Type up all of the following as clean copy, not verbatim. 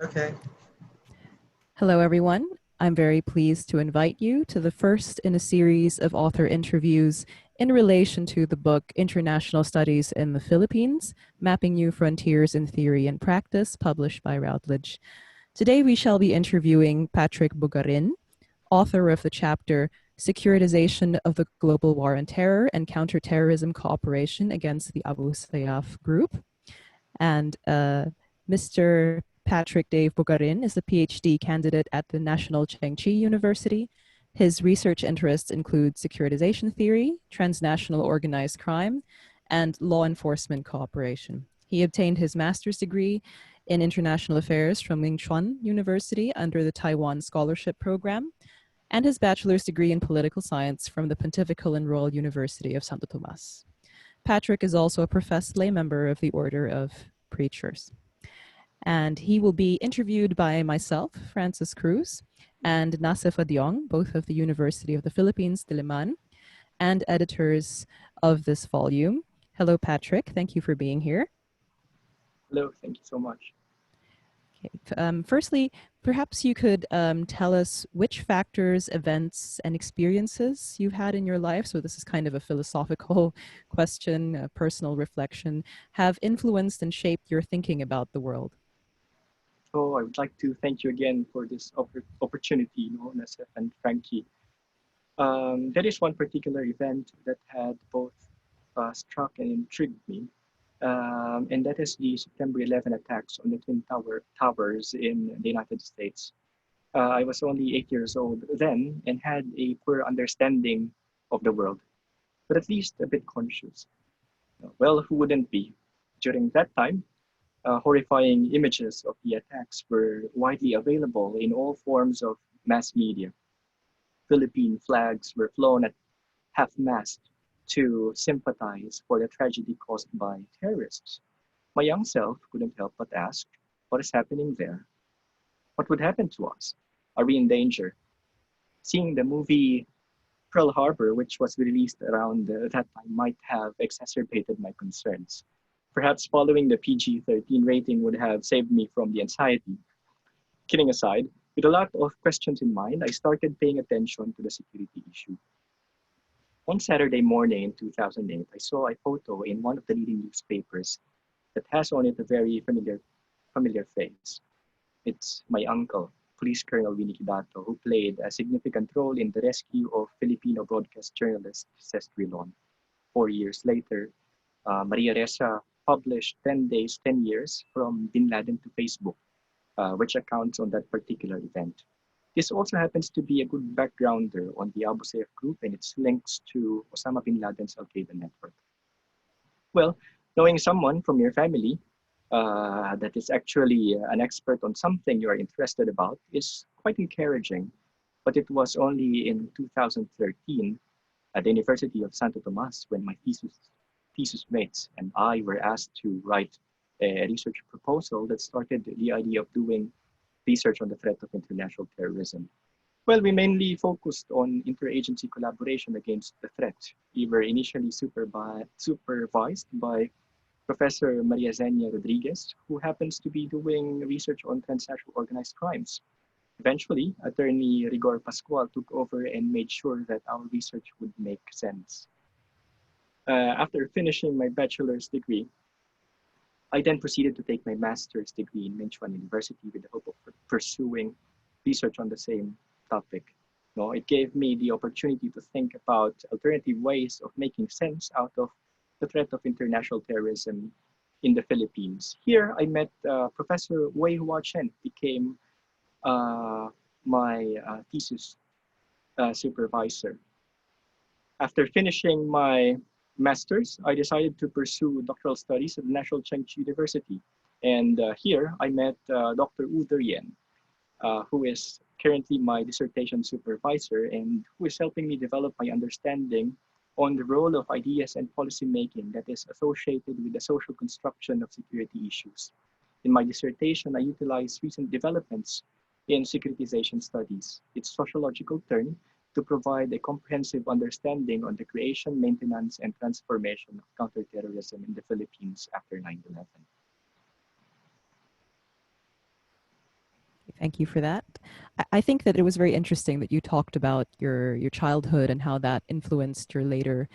Okay. Hello, everyone. I'm very pleased to invite you to the first in a series of author interviews in relation to the book International Studies in the Philippines, Mapping New Frontiers in Theory and Practice, published by Routledge. Today, we shall be interviewing Patrick Bugarin, author of the chapter Securitization of the Global War on Terror and Counterterrorism Cooperation Against the Abu Sayyaf Group. And Mr. Patrick Dave Bugarin is a PhD candidate at the National Cheng Chi University. His research interests include securitization theory, transnational organized crime, and law enforcement cooperation. He obtained his master's degree in international affairs from Ming Chuan University under the Taiwan Scholarship Program, and his bachelor's degree in political science from the Pontifical and Royal University of Santo Tomas. Patrick is also a professed lay member of the Order of Preachers. And he will be interviewed by myself, Francis Cruz, and Nassef Adiong, both of the University of the Philippines, Diliman, and editors of this volume. Hello, Patrick. Thank you for being here. Hello, thank you so much. Okay. Firstly, perhaps you could tell us which factors, events, and experiences you've had in your life, so this is kind of a philosophical question, a personal reflection, have influenced and shaped your thinking about the world. So I would like to thank you again for this opportunity, Nassef and Frankie. There is one particular event that had both struck and intrigued me, and that is the September 11 attacks on the Twin Towers in the United States. I was only 8 years old then and had a poor understanding of the world, but at least a bit conscious. Well, who wouldn't be? During that time, horrifying images of the attacks were widely available in all forms of mass media. Philippine flags were flown at half-mast to sympathize for the tragedy caused by terrorists. My young self couldn't help but ask, what is happening there? What would happen to us? Are we in danger? Seeing the movie Pearl Harbor, which was released around that time, might have exacerbated my concerns. Perhaps following the PG-13 rating would have saved me from the anxiety. Kidding aside, with a lot of questions in mind, I started paying attention to the security issue. One Saturday morning in 2008, I saw a photo in one of the leading newspapers that has on it a very familiar face. It's my uncle, Police Colonel Winnie Kidato, who played a significant role in the rescue of Filipino broadcast journalist Cesc Rilon. 4 years later, Maria Ressa published 10 Days, 10 Years from Bin Laden to Facebook, which accounts on that particular event. This also happens to be a good backgrounder on the Abu Sayyaf Group and its links to Osama bin Laden's Al-Qaeda network. Well, knowing someone from your family that is actually an expert on something you are interested about is quite encouraging, but it was only in 2013 at the University of Santo Tomas when my thesis mates and I were asked to write a research proposal that started the idea of doing research on the threat of international terrorism. Well, we mainly focused on interagency collaboration against the threat. We were initially supervised by Professor Maria Zenia Rodriguez, who happens to be doing research on transnational organized crimes. Eventually, attorney Rigor Pascual took over and made sure that our research would make sense. After finishing my bachelor's degree, I then proceeded to take my master's degree in Ming Chuan University with the hope of pursuing research on the same topic. No, it gave me the opportunity to think about alternative ways of making sense out of the threat of international terrorism in the Philippines. Here, I met Professor Wei Hua Chen, became my thesis supervisor. After finishing my master's, I decided to pursue doctoral studies at the National Cheng Chi University. And here, I met Dr. Wu Deryen, who is currently my dissertation supervisor and who is helping me develop my understanding on the role of ideas and policy making that is associated with the social construction of security issues. In my dissertation, I utilized recent developments in securitization studies, its sociological turn, to provide a comprehensive understanding on the creation, maintenance, and transformation of counterterrorism in the Philippines after 9/11. Thank you for that. I think that it was very interesting that you talked about your childhood and how that influenced your later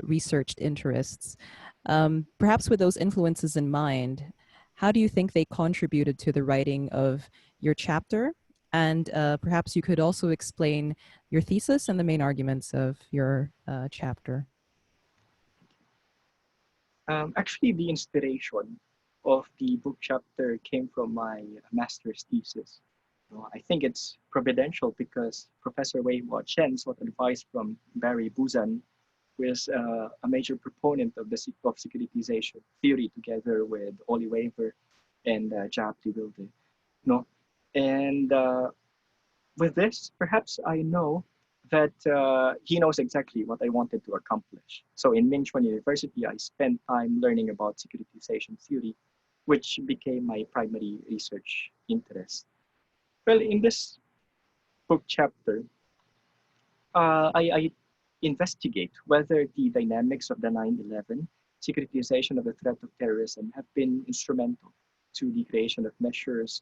researched interests. Perhaps with those influences in mind, how do you think they contributed to the writing of your chapter? And perhaps you could also explain your thesis and the main arguments of your chapter. Actually, the inspiration of the book chapter came from my master's thesis. I think it's providential because Professor Wei Hua Chen sought advice from Barry Buzan, who is a major proponent of of securitization theory, together with Oli Weaver and Jaap de Wilde. No, and with this, perhaps I know that he knows exactly what I wanted to accomplish. So in Ming Chuan University, I spent time learning about securitization theory, which became my primary research interest. Well, in this book chapter, I investigate whether the dynamics of the 9/11 securitization of the threat of terrorism have been instrumental to the creation of measures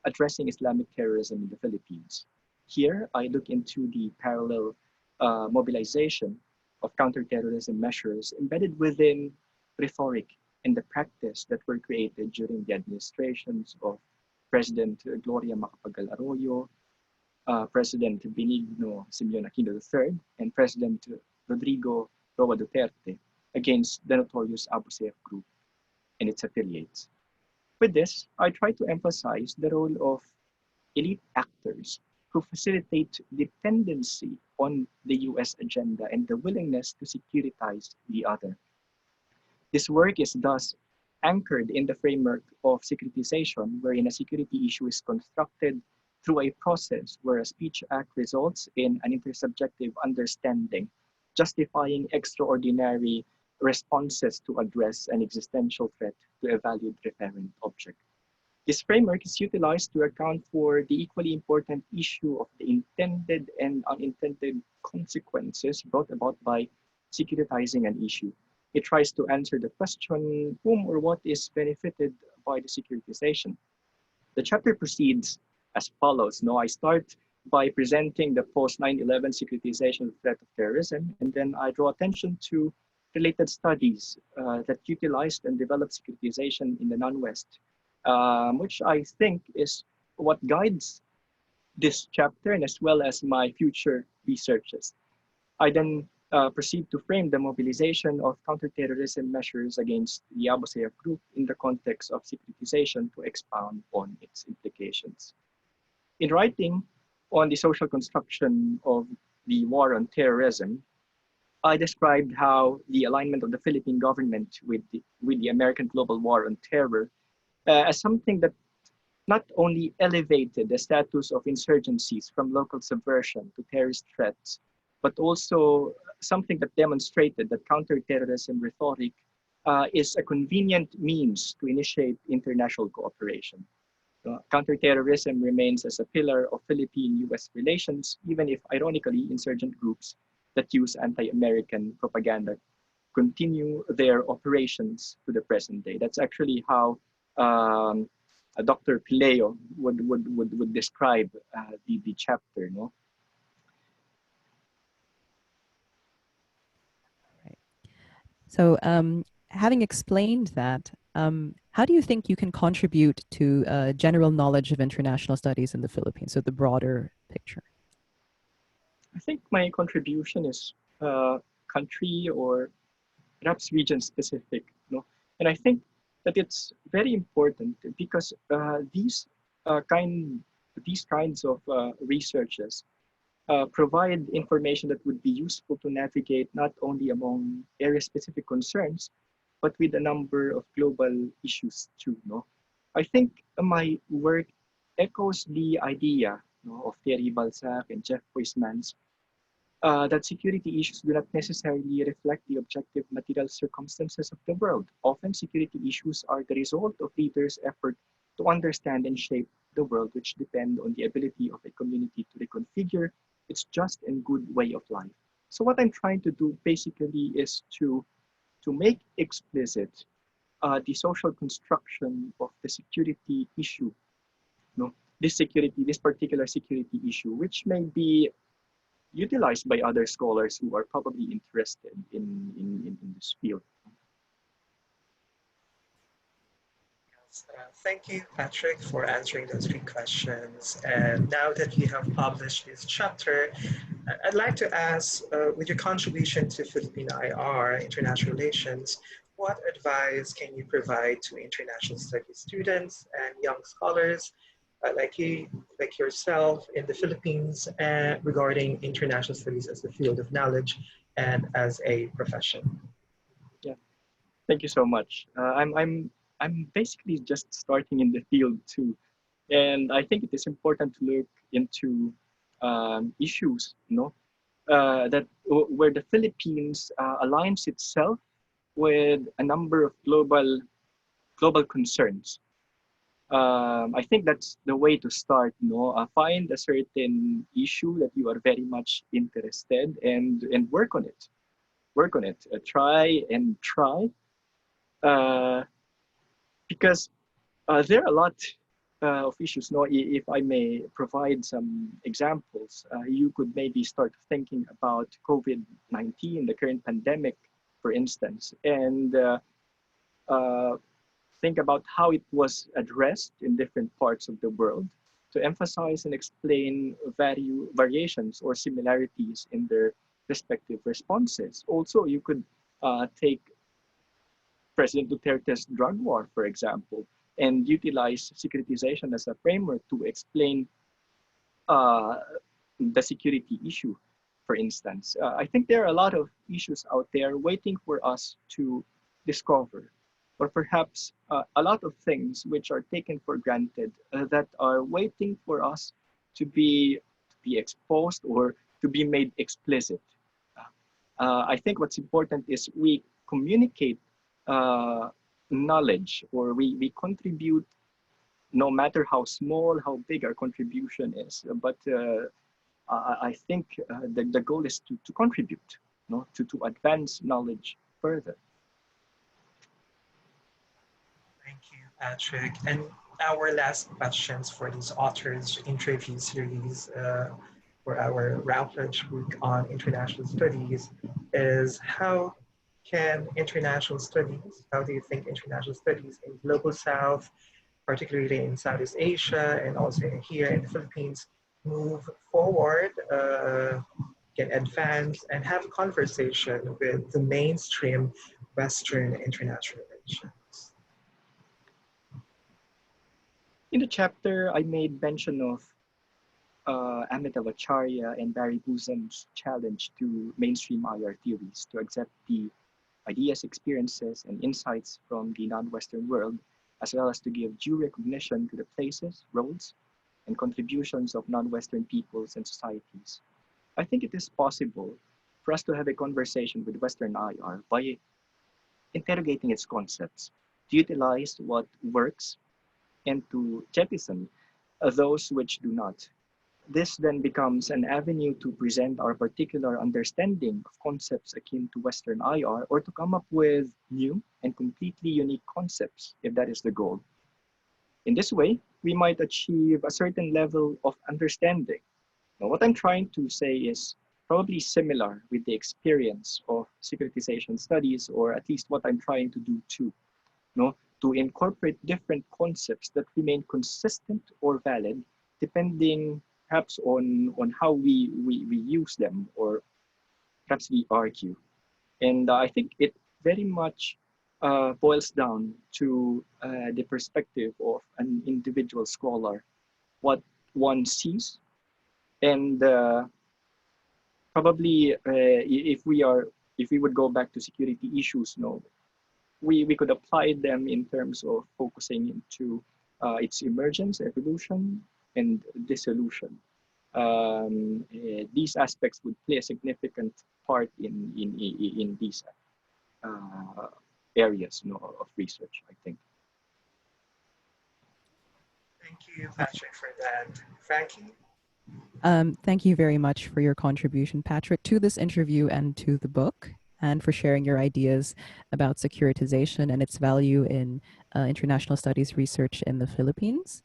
addressing Islamic terrorism in the Philippines. Here, I look into the parallel mobilization of counterterrorism measures embedded within rhetoric and the practice that were created during the administrations of President Gloria Macapagal Arroyo, President Benigno Simeon Aquino III, and President Rodrigo Roa Duterte against the notorious Abu Sayyaf Group and its affiliates. With this, I try to emphasize the role of elite actors who facilitate dependency on the US agenda and the willingness to securitize the other. This work is thus anchored in the framework of securitization, wherein a security issue is constructed through a process where a speech act results in an intersubjective understanding, justifying extraordinary responses to address an existential threat to a valued referent object. This framework is utilized to account for the equally important issue of the intended and unintended consequences brought about by securitizing an issue. It tries to answer the question, whom or what is benefited by the securitization? The chapter proceeds as follows. No, I start by presenting the post 9/11 securitization of threat of terrorism, and then I draw attention to related studies that utilized and developed securitization in the non-West, which I think is what guides this chapter and as well as my future researches. I then proceed to frame the mobilization of counterterrorism measures against the Abu Sayyaf Group in the context of securitization to expound on its implications. In writing on the social construction of the war on terrorism, I described how the alignment of the Philippine government with the American global war on terror as something that not only elevated the status of insurgencies from local subversion to terrorist threats, but also something that demonstrated that counterterrorism rhetoric is a convenient means to initiate international cooperation. Counterterrorism remains as a pillar of Philippine-US relations, even if, ironically, insurgent groups that use anti-American propaganda continue their operations to the present day. That's actually how Dr. Pileo would describe the chapter. No? Right. So, having explained that, how do you think you can contribute to general knowledge of international studies in the Philippines, so the broader picture? I think my contribution is country or perhaps region specific. No? And I think that it's very important because uh, kind these kinds of researches provide information that would be useful to navigate not only among area-specific concerns, but with a number of global issues too. No, I think my work echoes the idea, of Thierry Balzac and Jeff Huysmans, that security issues do not necessarily reflect the objective material circumstances of the world. Often, security issues are the result of leaders' effort to understand and shape the world, which depend on the ability of a community to reconfigure its just and good way of life. So what I'm trying to do basically is to make explicit the social construction of the security issue, this particular security issue, which may be utilized by other scholars who are probably interested in this field. Thank you, Patrick, for answering those three questions. And now that you have published this chapter, I'd like to ask, with your contribution to Philippine IR, international relations, what advice can you provide to international studies students and young scholars like you, like yourself in the Philippines, regarding international studies as a field of knowledge and as a profession? Yeah, thank you so much. I'm basically just starting in the field too, and I think it is important to look into issues, where the Philippines aligns itself with a number of global concerns. I think that's the way to start. Find a certain issue that you are very much interested and work on it. Work on it. Try and try. Because there are a lot of issues. If I may provide some examples, you could maybe start thinking about COVID-19, the current pandemic, for instance, and think about how it was addressed in different parts of the world to emphasize and explain variations or similarities in their respective responses. Also, you could take President Duterte's drug war, for example, and utilize securitization as a framework to explain the security issue, for instance. I think there are a lot of issues out there waiting for us to discover, or perhaps a lot of things which are taken for granted that are waiting for us to be exposed or to be made explicit. I think what's important is we communicate knowledge, or we contribute, no matter how small, how big our contribution is. But I think the goal is to contribute, to advance knowledge further. Thank you, Patrick. And our last questions for this author's interview series for our Routledge Week on International Studies is how do you think international studies in Global South, particularly in Southeast Asia and also here in the Philippines, move forward, can advance and have a conversation with the mainstream Western international relations? In the chapter, I made mention of Amitav Acharya and Barry Buzan's challenge to mainstream IR theories to accept the ideas, experiences, and insights from the non-Western world, as well as to give due recognition to the places, roles, and contributions of non-Western peoples and societies. I think it is possible for us to have a conversation with Western IR by interrogating its concepts, to utilize what works, and to jettison those which do not. This then becomes an avenue to present our particular understanding of concepts akin to Western IR, or to come up with new and completely unique concepts, if that is the goal. In this way, we might achieve a certain level of understanding. Now, what I'm trying to say is probably similar with the experience of securitization studies, or at least what I'm trying to do too, to incorporate different concepts that remain consistent or valid, depending perhaps on how we use them, or perhaps we argue. And I think it very much boils down to the perspective of an individual scholar, what one sees, and probably if we would go back to security issues, we could apply them in terms of focusing into its emergence, evolution, and dissolution. These aspects would play a significant part in these areas of research, I think. Thank you, Patrick, for that. Frankie? Thank you very much for your contribution, Patrick, to this interview and to the book, and for sharing your ideas about securitization and its value in international studies research in the Philippines.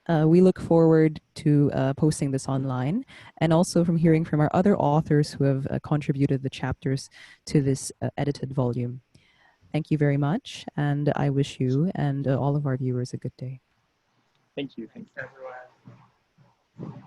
We look forward to posting this online and also from hearing from our other authors who have contributed the chapters to this edited volume. Thank you very much, and I wish you and all of our viewers a good day. Thank you. Thank you. Everyone.